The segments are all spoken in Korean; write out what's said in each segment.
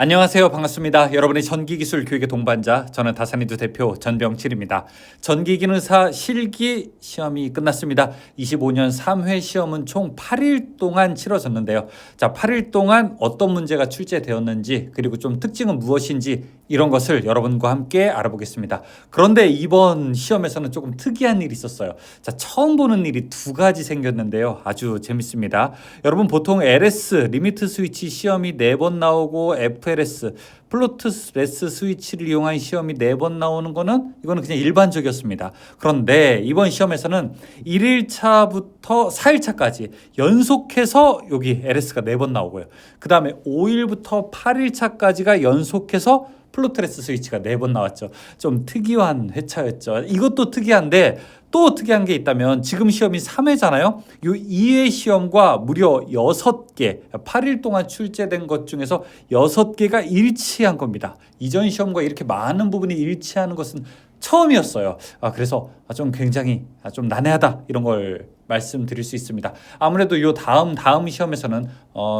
안녕하세요. 반갑습니다. 여러분의 전기기술 교육의 동반자, 저는 다산이두 대표 전병칠입니다. 전기기능사 실기 시험이 끝났습니다. 25년 3회 시험은 총 8일 동안 치러졌는데요. 자, 8일 동안 어떤 문제가 출제되었는지, 그리고 좀 특징은 무엇인지 이런 것을 여러분과 함께 알아보겠습니다. 그런데 이번 시험에서는 조금 특이한 일이 있었어요. 자, 처음 보는 일이 두 가지 생겼는데요. 아주 재밌습니다. 여러분 보통 LS 리미트 스위치 시험이 4번 나오고 FLS 플로트레스 스위치를 이용한 시험이 4번 나오는 거는 이거는 그냥 일반적이었습니다. 그런데 이번 시험에서는 1일차부터 4일차까지 연속해서 여기 LS가 4번 나오고요. 그 다음에 5일부터 8일차까지가 연속해서 플로트레스 스위치가 4번 나왔죠. 좀 특이한 회차였죠. 이것도 특이한데 또 특이한 게 있다면 지금 시험이 3회잖아요. 요 2회 시험과 무려 6개, 8일 동안 출제된 것 중에서 6개가 일치한 겁니다. 이전 시험과 이렇게 많은 부분이 일치하는 것은 처음이었어요. 그래서 좀 굉장히 좀 난해하다 이런 걸 말씀드릴 수 있습니다. 아무래도 요 다음 시험에서는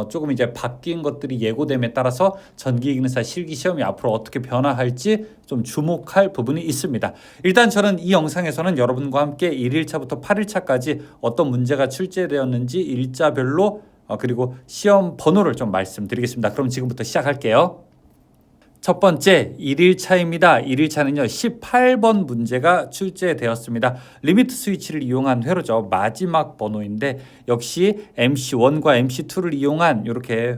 조금 이제 바뀐 것들이 예고됨에 따라서 전기기능사 실기 시험이 앞으로 어떻게 변화할지 좀 주목할 부분이 있습니다. 일단 저는 이 영상에서는 여러분과 함께 1일차부터 8일차까지 어떤 문제가 출제되었는지 일자별로 그리고 시험 번호를 좀 말씀드리겠습니다. 그럼 지금부터 시작할게요. 첫 번째 1일차입니다. 1일차는요 18번 문제가 출제되었습니다. 리미트 스위치를 이용한 회로죠. 마지막 번호인데 역시 MC1과 MC2를 이용한 이렇게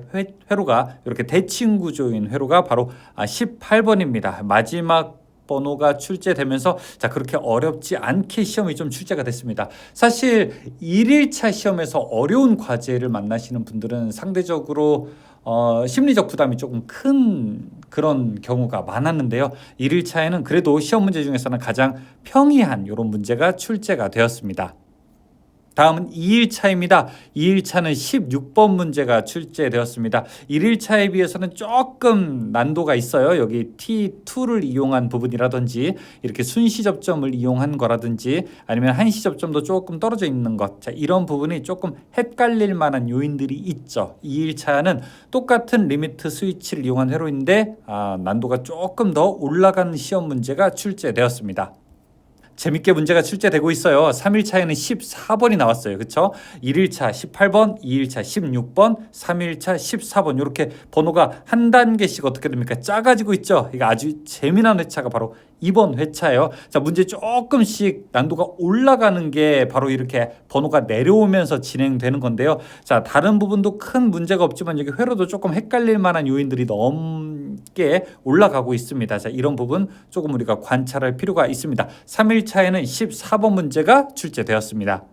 회로가 이렇게 대칭 구조인 회로가 바로 18번입니다. 마지막 번호가 출제되면서 자 그렇게 어렵지 않게 시험이 좀 출제가 됐습니다. 사실 1일차 시험에서 어려운 과제를 만나시는 분들은 상대적으로 심리적 부담이 조금 큰 그런 경우가 많았는데요. 1일차에는 그래도 시험 문제 중에서는 가장 평이한 이런 문제가 출제가 되었습니다. 다음은 2일차입니다. 2일차는 16번 문제가 출제되었습니다. 1일차에 비해서는 조금 난도가 있어요. 여기 T2를 이용한 부분이라든지 이렇게 순시 접점을 이용한 거라든지 아니면 한시 접점도 조금 떨어져 있는 것. 자, 이런 부분이 조금 헷갈릴 만한 요인들이 있죠. 2일차는 똑같은 리미트 스위치를 이용한 회로인데 난도가 조금 더 올라간 시험 문제가 출제되었습니다. 재밌게 문제가 출제되고 있어요. 3일차에는 14번이 나왔어요. 그렇죠? 1일차 18번, 2일차 16번, 3일차 14번 이렇게 번호가 한 단계씩 어떻게 됩니까? 작아지고 있죠. 이거 아주 재미난 회차가 바로 이번 회차예요. 자, 문제 조금씩 난도가 올라가는 게 바로 이렇게 번호가 내려오면서 진행되는 건데요. 자, 다른 부분도 큰 문제가 없지만 여기 회로도 조금 헷갈릴 만한 요인들이 넘게 올라가고 있습니다. 자, 이런 부분 조금 우리가 관찰할 필요가 있습니다. 3일차에는 14번 문제가 출제되었습니다.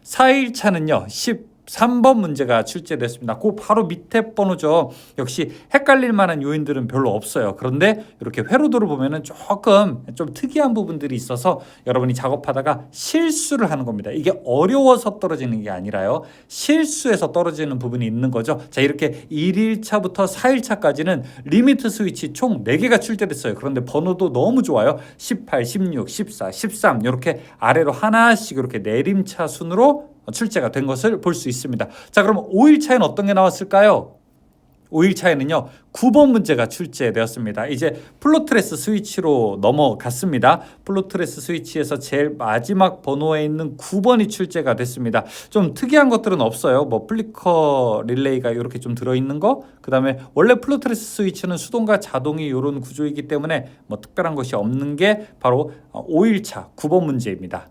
4일차는요. 13번 문제가 출제됐습니다. 그 바로 밑에 번호죠. 역시 헷갈릴 만한 요인들은 별로 없어요. 그런데 이렇게 회로도를 보면은 조금 좀 특이한 부분들이 있어서 여러분이 작업하다가 실수를 하는 겁니다. 이게 어려워서 떨어지는 게 아니라요. 실수해서 떨어지는 부분이 있는 거죠. 자, 이렇게 1일차부터 4일차까지는 리미트 스위치 총 4개가 출제됐어요. 그런데 번호도 너무 좋아요. 18, 16, 14, 13 이렇게 아래로 하나씩 이렇게 내림차 순으로 출제가 된 것을 볼 수 있습니다. 자, 그럼 5일차에는 어떤 게 나왔을까요? 5일차에는요 9번 문제가 출제되었습니다. 이제 플로트레스 스위치로 넘어갔습니다. 플로트레스 스위치에서 제일 마지막 번호에 있는 9번이 출제가 됐습니다. 좀 특이한 것들은 없어요. 뭐 플리커 릴레이가 이렇게 좀 들어있는 거, 그 다음에 원래 플로트레스 스위치는 수동과 자동이 이런 구조이기 때문에 뭐 특별한 것이 없는 게 바로 5일차 9번 문제입니다.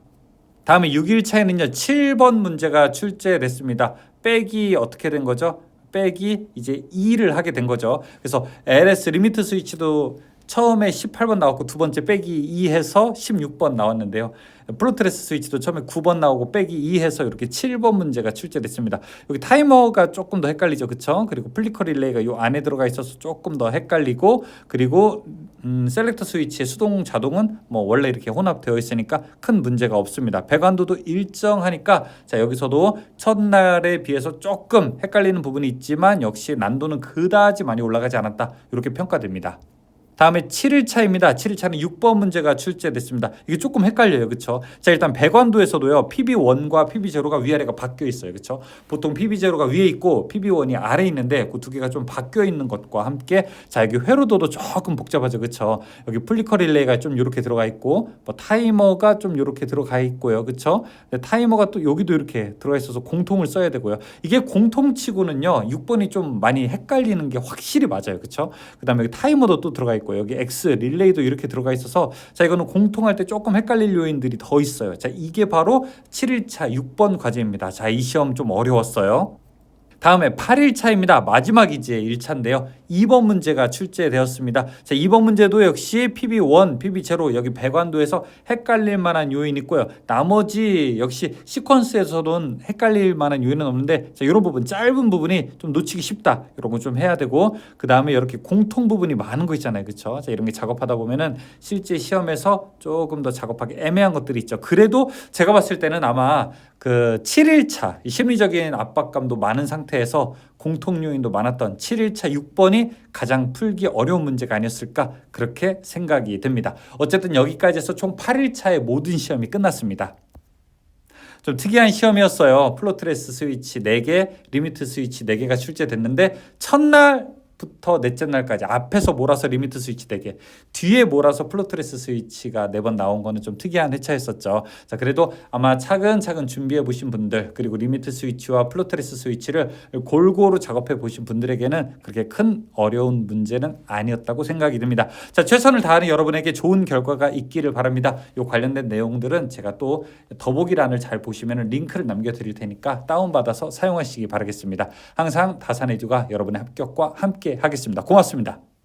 다음에 6일차에는요 7번 문제가 출제됐습니다. 빼기 어떻게 된 거죠? 빼기 이제 2를 하게 된 거죠. 그래서 LS 리미트 스위치도 처음에 18번 나왔고 두 번째 빼기 2 해서 16번 나왔는데요. 플로트레스 스위치도 처음에 9번 나오고 빼기 2 해서 이렇게 7번 문제가 출제됐습니다. 여기 타이머가 조금 더 헷갈리죠. 그쵸? 그리고 플리커 릴레이가 이 안에 들어가 있어서 조금 더 헷갈리고, 그리고 셀렉터 스위치의 수동 자동은 뭐 원래 이렇게 혼합되어 있으니까 큰 문제가 없습니다. 배관도도 일정하니까 자 여기서도 첫날에 비해서 조금 헷갈리는 부분이 있지만 역시 난도는 그다지 많이 올라가지 않았다. 이렇게 평가됩니다. 다음에 7일차입니다. 7일차는 6번 문제가 출제됐습니다. 이게 조금 헷갈려요. 그렇죠? 자, 일단 배관도에서도요. PB1과 PB0가 위아래가 바뀌어 있어요. 그렇죠? 보통 PB0가 위에 있고 PB1이 아래에 있는데 그 두 개가 좀 바뀌어 있는 것과 함께 자, 여기 회로도도 조금 복잡하죠. 그렇죠? 여기 플리커 릴레이가 좀 이렇게 들어가 있고 뭐 타이머가 좀 이렇게 들어가 있고요. 그렇죠? 타이머가 또 여기도 이렇게 들어가 있어서 공통을 써야 되고요. 이게 공통치고는요. 6번이 좀 많이 헷갈리는 게 확실히 맞아요. 그렇죠? 그다음에 여기 타이머도 또 들어가 있고 여기 X 릴레이도 이렇게 들어가 있어서 자, 이거는 공통할 때 조금 헷갈릴 요인들이 더 있어요. 자, 이게 바로 7일차 6번 과제입니다. 자, 이 시험 좀 어려웠어요. 다음에 8일차입니다. 마지막 이제 1차인데요. 2번 문제가 출제되었습니다. 자, 2번 문제도 역시 PB1, PB0 여기 배관도에서 헷갈릴 만한 요인이 있고요. 나머지 역시 시퀀스에서는 헷갈릴 만한 요인은 없는데 자, 이런 부분 짧은 부분이 좀 놓치기 쉽다. 이런 거 좀 해야 되고 그 다음에 이렇게 공통 부분이 많은 거 있잖아요. 그렇죠? 자, 이런 게 작업하다 보면은 실제 시험에서 조금 더 작업하기 애매한 것들이 있죠. 그래도 제가 봤을 때는 아마 그 7일차 심리적인 압박감도 많은 상태에서 공통 요인도 많았던 7일차 6번이 가장 풀기 어려운 문제가 아니었을까 그렇게 생각이 듭니다. 어쨌든 여기까지 해서 총 8일차의 모든 시험이 끝났습니다. 좀 특이한 시험이었어요. 플로트레스 스위치 4개, 리미트 스위치 4개가 출제됐는데 첫날부터 넷째 날까지 앞에서 몰아서 리미트 스위치 4개, 뒤에 몰아서 플로트레스 스위치가 4번 나온 거는 좀 특이한 회차였었죠. 자, 그래도 아마 차근차근 준비해 보신 분들 그리고 리미트 스위치와 플로트레스 스위치를 골고루 작업해 보신 분들에게는 그렇게 큰 어려운 문제는 아니었다고 생각이 듭니다. 자, 최선을 다하는 여러분에게 좋은 결과가 있기를 바랍니다. 이 관련된 내용들은 제가 또 더보기란을 잘 보시면 링크를 남겨드릴 테니까 다운받아서 사용하시기 바라겠습니다. 항상 다산에듀가 여러분의 합격과 함께 하겠습니다. 고맙습니다.